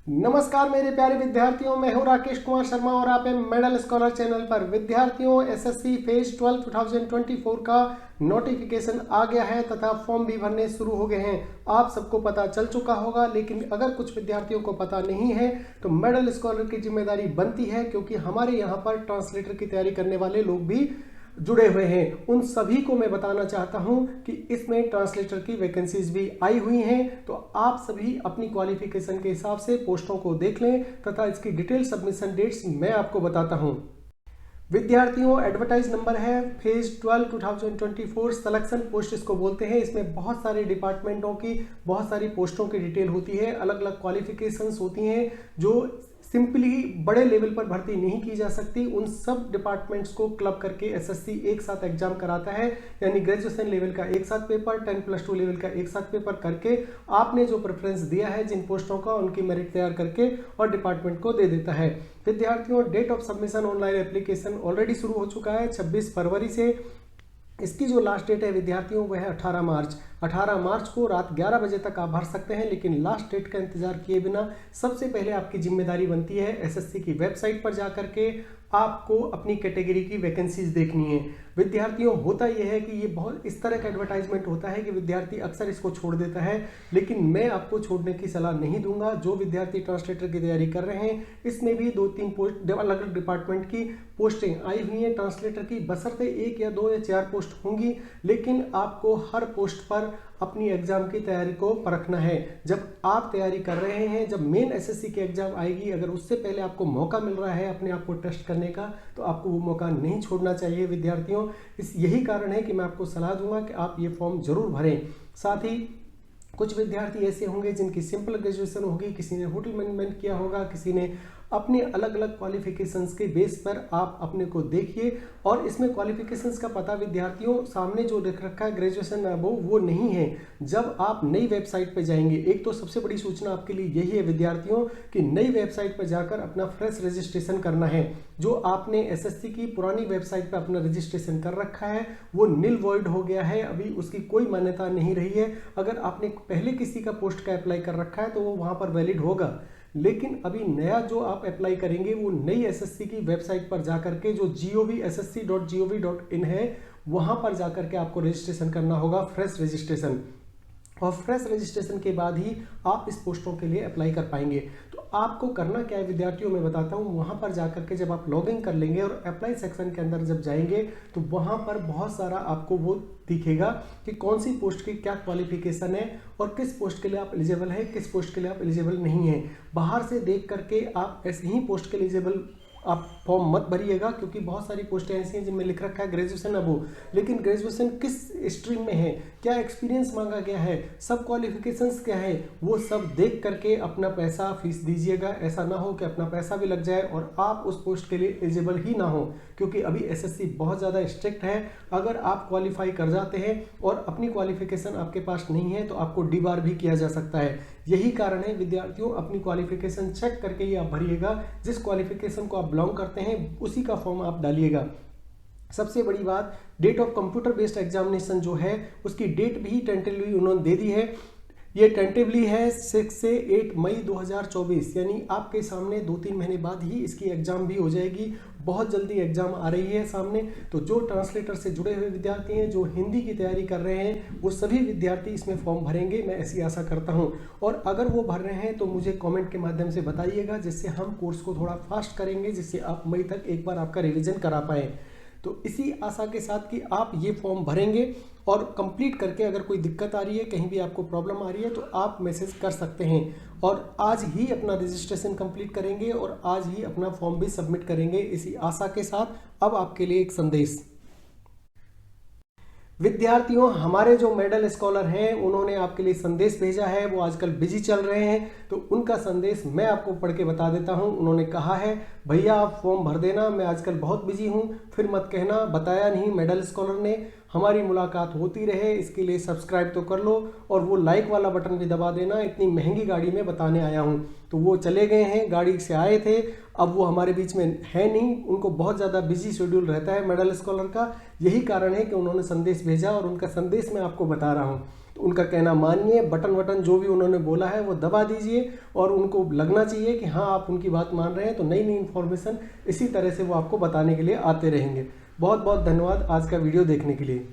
नमस्कार मेरे प्यारे विद्यार्थियों, मैं हूं राकेश कुमार शर्मा और आप हैं मेडल स्कॉलर चैनल पर। विद्यार्थियों, एसएससी फेज 12 2024 का नोटिफिकेशन आ गया है तथा फॉर्म भी भरने शुरू हो गए हैं। आप सबको पता चल चुका होगा, लेकिन अगर कुछ विद्यार्थियों को पता नहीं है तो मेडल स्कॉलर की जिम्मेदारी बनती है, क्योंकि हमारे यहाँ पर ट्रांसलेटर की तैयारी करने वाले लोग भी जुड़े हुए हैं। उन सभी को मैं बताना चाहता हूं कि इसमें ट्रांसलेटर की वैकेंसीज भी आई हुई हैं, तो आप सभी अपनी क्वालिफिकेशन के हिसाब से पोस्टों को देख लें तथा इसकी डिटेल सबमिशन डेट्स मैं आपको बताता हूं। विद्यार्थियों, एडवर्टाइज नंबर है फेज 12 2024 सिलेक्शन पोस्ट इसको बोलते हैं। इसमें बहुत सारे डिपार्टमेंटों की बहुत सारी पोस्टों की डिटेल होती है, अलग अलग क्वालिफिकेशंस होती हैं जो सिंपली बड़े लेवल पर भर्ती नहीं की जा सकती। उन सब डिपार्टमेंट्स को क्लब करके एसएससी एक साथ एग्जाम कराता है, यानी ग्रेजुएशन लेवल का एक साथ पेपर, 10+2 लेवल का एक साथ पेपर करके आपने जो प्रेफरेंस दिया है जिन पोस्टों का, उनकी मेरिट तैयार करके और डिपार्टमेंट को दे देता है। विद्यार्थियों, date of submission online application already शुरू हो चुका है 26 फरवरी से। इसकी जो लास्ट डेट है विद्यार्थियों वह है 18 मार्च। 18 मार्च को रात 11 बजे तक आप भर सकते हैं, लेकिन लास्ट डेट का इंतजार किए बिना सबसे पहले आपकी जिम्मेदारी बनती है एसएससी की वेबसाइट पर जाकर के आपको अपनी कैटेगरी की वैकेंसीज देखनी है। विद्यार्थियों, होता यह है कि ये बहुत इस तरह का एडवर्टाइजमेंट होता है कि विद्यार्थी अक्सर इसको छोड़ देता है, लेकिन मैं आपको छोड़ने की सलाह नहीं दूंगा। जो विद्यार्थी ट्रांसलेटर की तैयारी कर रहे हैं, इसमें भी 2-3 पोस्ट अलग अलग डिपार्टमेंट की पोस्टें आई हुई हैं ट्रांसलेटर की, बशर्ते 1 या 2 या 4 पोस्ट होंगी, लेकिन आपको हर पोस्ट पर अपनी एग्जाम की तैयारी को परखना है। जब आप तैयारी कर रहे हैं, जब मेन एसएससी की एग्जाम आएगी, अगर उससे पहले आपको मौका मिल रहा है अपने आप को टेस्ट करने का, तो आपको वो मौका नहीं छोड़ना चाहिए। विद्यार्थियों, यही कारण है कि मैं आपको सलाह दूंगा कि आप ये फॉर्म जरूर भरें। साथ ही कुछ विद्यार्थी ऐसे होंगे जिनकी सिंपल ग्रेजुएशन होगी, किसी ने होटल मैनेजमेंट किया होगा, किसी ने अपने अलग अलग क्वालिफिकेशंस के बेस पर आप अपने को देखिए। और इसमें क्वालिफिकेशंस का पता विद्यार्थियों सामने जो लिख रखा है ग्रेजुएशन अबव, वो नहीं है। जब आप नई वेबसाइट पर जाएंगे, एक तो सबसे बड़ी सूचना आपके लिए यही है विद्यार्थियों कि नई वेबसाइट पर जाकर अपना फ्रेश रजिस्ट्रेशन करना है। जो आपने एसएससी की पुरानी वेबसाइट पर अपना रजिस्ट्रेशन कर रखा है वो निल वॉइड हो गया है, अभी उसकी कोई मान्यता नहीं रही है। अगर आपने पहले किसी का पोस्ट का अप्लाई कर रखा है तो वो वहाँ पर वैलिड होगा, लेकिन अभी नया जो आप अप्लाई करेंगे वो नई एसएससी की वेबसाइट पर जाकर के, जो gov.ssc.gov.in है, वहां पर जाकर के आपको रजिस्ट्रेशन करना होगा, फ्रेश रजिस्ट्रेशन। और फ्रेश रजिस्ट्रेशन के बाद ही आप इस पोस्टों के लिए अप्लाई कर पाएंगे। तो आपको करना क्या है विद्यार्थियों, मैं बताता हूँ। वहाँ पर जाकर के जब आप लॉगिन कर लेंगे और अप्लाई सेक्शन के अंदर जब जाएंगे तो वहाँ पर बहुत सारा आपको वो दिखेगा कि कौन सी पोस्ट की क्या क्वालिफिकेशन है और किस पोस्ट के लिए आप एलिजिबल है, किस पोस्ट के लिए आप एलिजिबल नहीं है। बाहर से देख करके आप ऐसे ही पोस्ट के एलिजिबल आप फॉर्म मत भरिएगा, क्योंकि बहुत सारी पोस्टें ऐसी हैं जिनमें लिख रखा है ग्रेजुएशन अबव, लेकिन ग्रेजुएशन किस स्ट्रीम में है, क्या एक्सपीरियंस मांगा गया है, सब क्वालिफिकेशंस क्या है, वो सब देख करके अपना पैसा फीस दीजिएगा। ऐसा ना हो कि अपना पैसा भी लग जाए और आप उस पोस्ट के लिए एलिजिबल ही ना हो, क्योंकि अभी एसएससी बहुत ज़्यादा स्ट्रिक्ट है। अगर आप क्वालिफाई कर जाते हैं और अपनी क्वालिफिकेशन आपके पास नहीं है तो आपको डीबार भी किया जा सकता है। यही कारण है विद्यार्थियों, अपनी क्वालिफिकेशन चेक करके ही आप भरिएगा। जिस क्वालिफिकेशन को आप बिलोंग करते हैं उसी का फॉर्म आप डालिएगा। सबसे बड़ी बात, date of computer based examination जो है उसकी डेट भी टेंटेटिवली उन्होंने दे दी है। ये टेंटेटिवली है 6 से 8 मई 2024, यानी आपके सामने 2-3 महीने बाद ही इसकी एग्जाम भी हो जाएगी। बहुत जल्दी एग्जाम आ रही है सामने। तो जो ट्रांसलेटर से जुड़े हुए विद्यार्थी हैं, जो हिंदी की तैयारी कर रहे हैं, वो सभी विद्यार्थी इसमें फॉर्म भरेंगे, मैं ऐसी आशा करता हूं। और अगर वो भर रहे हैं तो मुझे कमेंट के माध्यम से बताइएगा, जिससे हम कोर्स को थोड़ा फास्ट करेंगे, जिससे आप मई तक एक बार आपका रिविजन करा पाएँ। तो इसी आशा के साथ कि आप ये फॉर्म भरेंगे और कंप्लीट करके अगर कोई दिक्कत आ रही है, कहीं भी आपको प्रॉब्लम आ रही है, तो आप मैसेज कर सकते हैं। और आज ही अपना रजिस्ट्रेशन कंप्लीट करेंगे और आज ही अपना फॉर्म भी सबमिट करेंगे, इसी आशा के साथ। अब आपके लिए एक संदेश। विद्यार्थियों, हमारे जो मेडल स्कॉलर हैं उन्होंने आपके लिए संदेश भेजा है। वो आजकल बिजी चल रहे हैं, तो उनका संदेश मैं आपको पढ़ के बता देता हूं। उन्होंने कहा है, भैया आप फॉर्म भर देना, मैं आजकल बहुत बिजी हूं, फिर मत कहना बताया नहीं मेडल स्कॉलर ने। हमारी मुलाकात होती रहे, इसके लिए सब्सक्राइब तो कर लो और वो लाइक वाला बटन भी दबा देना। इतनी महंगी गाड़ी में बताने आया हूँ। तो वो चले गए हैं, गाड़ी से आए थे, अब वो हमारे बीच में है नहीं। उनको बहुत ज़्यादा बिजी शेड्यूल रहता है मेडल स्कॉलर का, यही कारण है कि उन्होंने संदेश भेजा और उनका संदेश मैं आपको बता रहा हूँ। तो उनका कहना मानिए, बटन जो भी उन्होंने बोला है वो दबा दीजिए और उनको लगना चाहिए कि हाँ आप उनकी बात मान रहे हैं। तो नई नई इन्फॉर्मेशन इसी तरह से वो आपको बताने के लिए आते रहेंगे। बहुत बहुत धन्यवाद आज का वीडियो देखने के लिए।